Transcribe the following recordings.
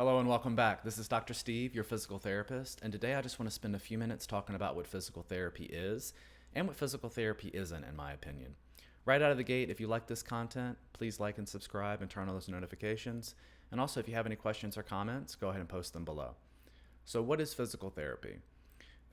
Hello and welcome back. This is Dr. Steve, your physical therapist, and today I just want to spend a few minutes talking about what physical therapy is and what physical therapy isn't, in my opinion. Right out of the gate, if you like this content, please like and subscribe and turn on those notifications. And also, if you have any questions or comments, go ahead and post them below. So, what is physical therapy?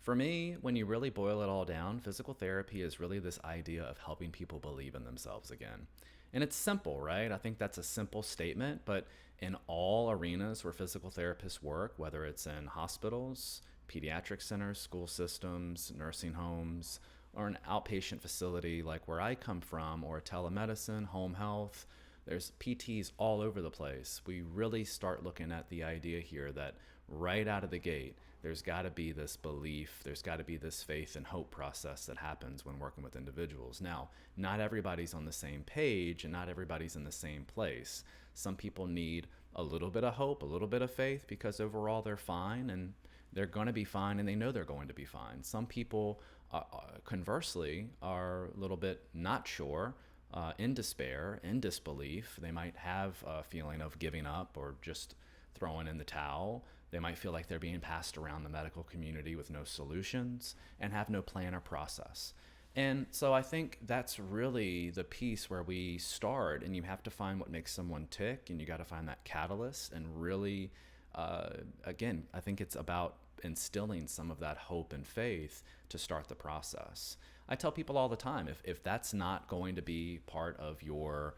For me, when you really boil it all down, physical therapy is really this idea of helping people believe in themselves again. And it's simple, right? I think that's a simple statement, but in all arenas where physical therapists work, whether it's in hospitals, pediatric centers, school systems, nursing homes, or an outpatient facility like where I come from, or telemedicine, home health, there's PTs all over the place. We really start looking at the idea here that right out of the gate, there's got to be this belief, there's got to be this faith and hope process that happens when working with individuals. Now, not everybody's on the same page and not everybody's in the same place. Some people need a little bit of hope, a little bit of faith, because overall they're fine and they're going to be fine and they know they're going to be fine. Some people, conversely, are a little bit not sure, in despair, in disbelief. They might have a feeling of giving up or just throwing in the towel. They might feel like they're being passed around the medical community with no solutions and have no plan or process. And so I think that's really the piece where we start, and you have to find what makes someone tick, and you got to find that catalyst. And really, again, I think it's about instilling some of that hope and faith to start the process. I tell people all the time, if that's not going to be part of your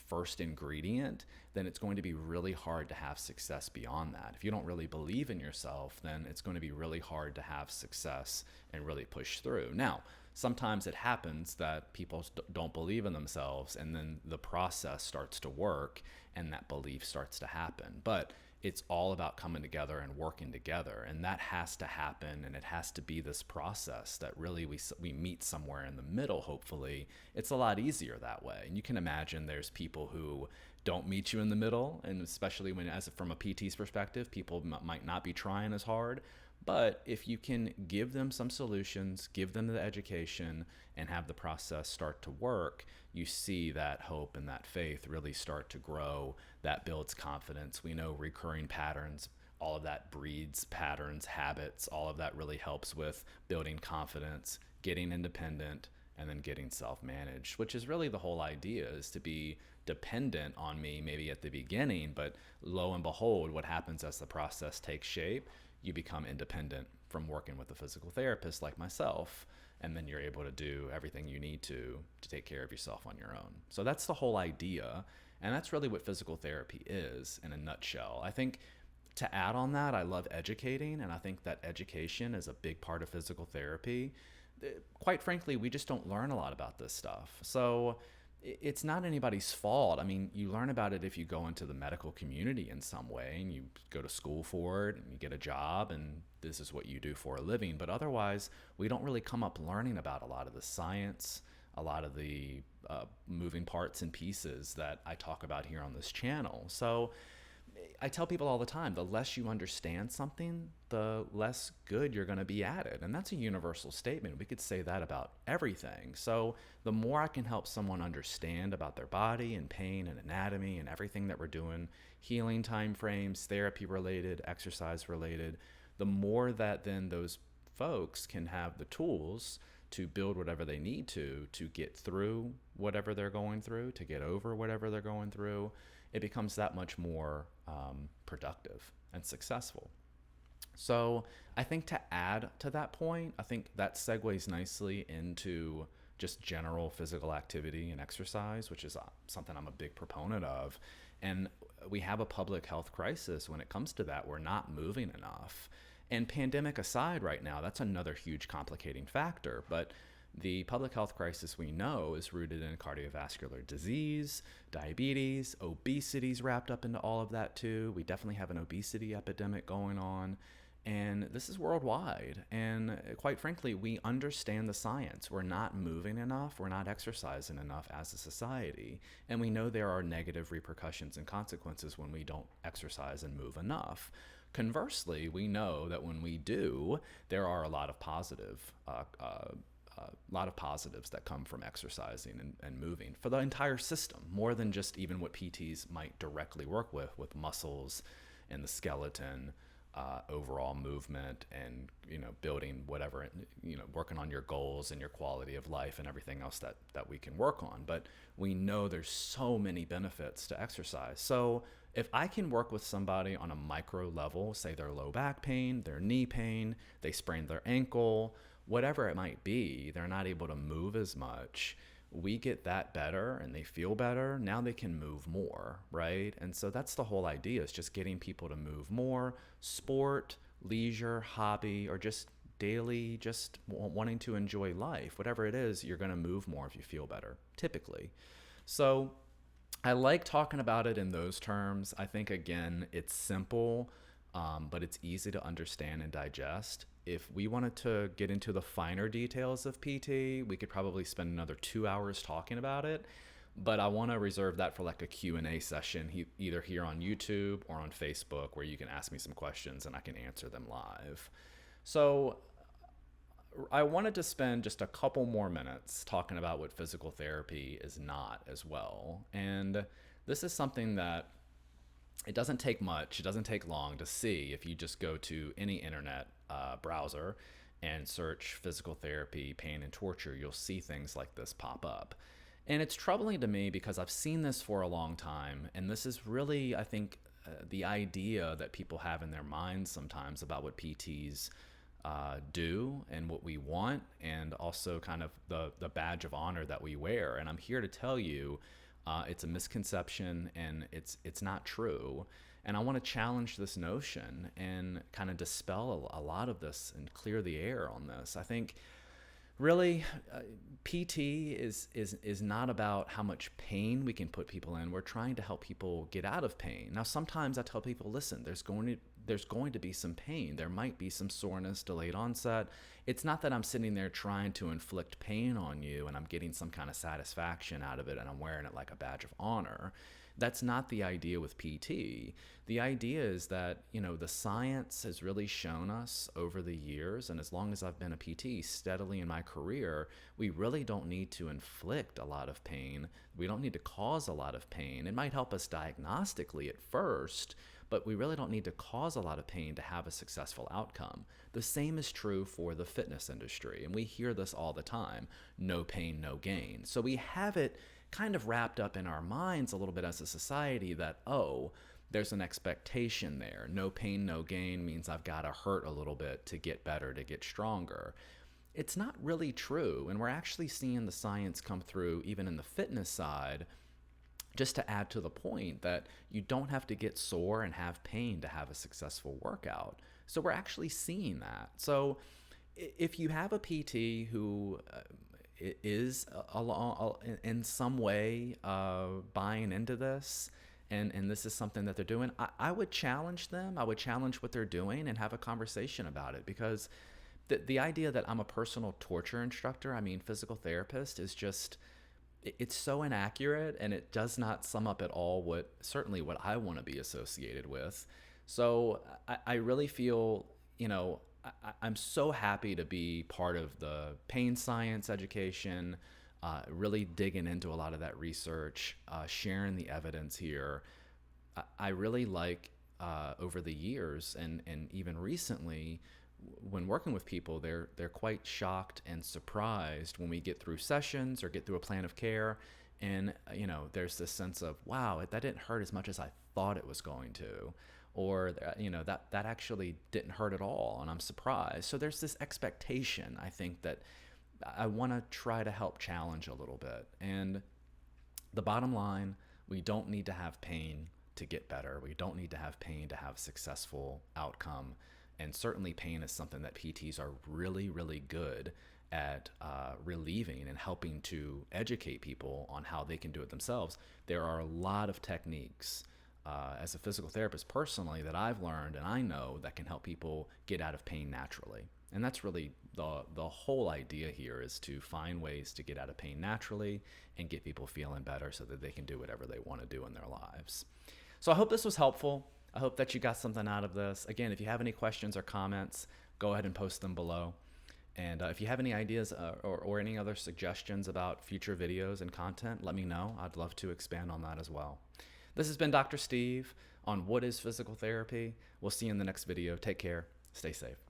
first ingredient, then it's going to be really hard to have success beyond that. If you don't really believe in yourself, then it's going to be really hard to have success and really push through. Now, sometimes it happens that people don't believe in themselves, and then the process starts to work and that belief starts to happen. But it's all about coming together and working together, and that has to happen, and it has to be this process that really we meet somewhere in the middle. Hopefully it's a lot easier that way. And you can imagine there's people who don't meet you in the middle, and especially when, as from a PT's perspective, people might not be trying as hard. But if you can give them some solutions, give them the education, and have the process start to work, you see that hope and that faith really start to grow. That builds confidence. We know recurring patterns, all of that breeds patterns, habits, all of that really helps with building confidence, getting independent, and then getting self-managed, which is really the whole idea, is to be dependent on me maybe at the beginning, but lo and behold, what happens as the process takes shape, you become independent from working with a physical therapist like myself, and then you're able to do everything you need to take care of yourself on your own. So that's the whole idea, and that's really what physical therapy is in a nutshell. I think to add on that, I love educating, and I think that education is a big part of physical therapy. Quite frankly, we just don't learn a lot about this stuff. So it's not anybody's fault. I mean, you learn about it if you go into the medical community in some way and you go to school for it and you get a job and this is what you do for a living. But otherwise, we don't really come up learning about a lot of the science, a lot of the moving parts and pieces that I talk about here on this channel. So I tell people all the time, the less you understand something, the less good you're going to be at it. And that's a universal statement. We could say that about everything. So the more I can help someone understand about their body and pain and anatomy and everything that we're doing, healing time frames, therapy related, exercise related, the more that then those folks can have the tools to build whatever they need to get through whatever they're going through, to get over whatever they're going through, it becomes that much more productive and successful. So I think to add to that point, I think that segues nicely into just general physical activity and exercise, which is something I'm a big proponent of. And we have a public health crisis when it comes to that. We're not moving enough. And pandemic aside right now, that's another huge complicating factor. But the public health crisis we know is rooted in cardiovascular disease, diabetes, obesity's wrapped up into all of that too. We definitely have an obesity epidemic going on. And this is worldwide. And quite frankly, we understand the science. We're not moving enough. We're not exercising enough as a society. And we know there are negative repercussions and consequences when we don't exercise and move enough. Conversely, we know that when we do, there are a lot of positive lot of positives that come from exercising and moving for the entire system, more than just even what PTs might directly work with muscles and the skeleton, overall movement, and building whatever, working on your goals and your quality of life and everything else that we can work on. But we know there's so many benefits to exercise. So if I can work with somebody on a micro level, say their low back pain, their knee pain, they sprained their ankle, whatever it might be, they're not able to move as much, we get that better and they feel better. Now they can move more, right? And so that's the whole idea, is just getting people to move more. Sport, leisure, hobby, or just daily, just wanting to enjoy life, whatever it is, you're going to move more if you feel better, typically. So I like talking about it in those terms. I think, again, it's simple, but it's easy to understand and digest. If we wanted to get into the finer details of PT, we could probably spend another 2 hours talking about it. But I want to reserve that for like a Q&A session, either here on YouTube or on Facebook, where you can ask me some questions and I can answer them live. So I wanted to spend just a couple more minutes talking about what physical therapy is not as well. And this is something that it doesn't take much, it doesn't take long to see. If you just go to any internet browser and search physical therapy, pain, and torture, you'll see things like this pop up. And it's troubling to me because I've seen this for a long time. And this is really, I think, the idea that people have in their minds sometimes about what PTs do and what we want, and also kind of the badge of honor that we wear. And I'm here to tell you it's a misconception, and it's not true. And I want to challenge this notion and kind of dispel a lot of this and clear the air on this. I think really PT is not about how much pain we can put people in. We're trying to help people get out of pain. Now, sometimes I tell people, listen, there's going to be some pain. There might be some soreness, delayed onset. It's not that I'm sitting there trying to inflict pain on you and I'm getting some kind of satisfaction out of it and I'm wearing it like a badge of honor. That's not the idea with PT. The idea is that, the science has really shown us over the years, and as long as I've been a PT steadily in my career, we really don't need to inflict a lot of pain. We don't need to cause a lot of pain. It might help us diagnostically at first, but we really don't need to cause a lot of pain to have a successful outcome. The same is true for the fitness industry, and we hear this all the time: no pain, no gain. So we have it kind of wrapped up in our minds a little bit as a society that, oh, there's an expectation there. No pain, no gain means I've got to hurt a little bit to get better, to get stronger. It's not really true, and we're actually seeing the science come through even in the fitness side, just to add to the point that you don't have to get sore and have pain to have a successful workout. So we're actually seeing that. So if you have a PT who is in some way buying into this, and this is something that they're doing, I would challenge them. I would challenge what they're doing and have a conversation about it, because the idea that I'm a personal torture instructor, physical therapist, is just, it's so inaccurate, and it does not sum up at all what I want to be associated with. So I really feel, I'm so happy to be part of the pain science education, really digging into a lot of that research, sharing the evidence here. I really like over the years and even recently, when working with people, they're quite shocked and surprised when we get through sessions or get through a plan of care, and there's this sense of, wow, that didn't hurt as much as I thought it was going to, or that actually didn't hurt at all, and I'm surprised. So there's this expectation, I think, that I want to try to help challenge a little bit. And the bottom line, we don't need to have pain to get better. We don't need to have pain to have a successful outcome. And certainly pain is something that PTs are really, really good at relieving and helping to educate people on how they can do it themselves. There are a lot of techniques as a physical therapist personally that I've learned and I know that can help people get out of pain naturally. And that's really the whole idea here, is to find ways to get out of pain naturally and get people feeling better so that they can do whatever they want to do in their lives. So I hope this was helpful. I hope that you got something out of this. Again, if you have any questions or comments, go ahead and post them below. And if you have any ideas or any other suggestions about future videos and content, let me know. I'd love to expand on that as well. This has been Dr. Steve on what is physical therapy. We'll see you in the next video. Take care. Stay safe.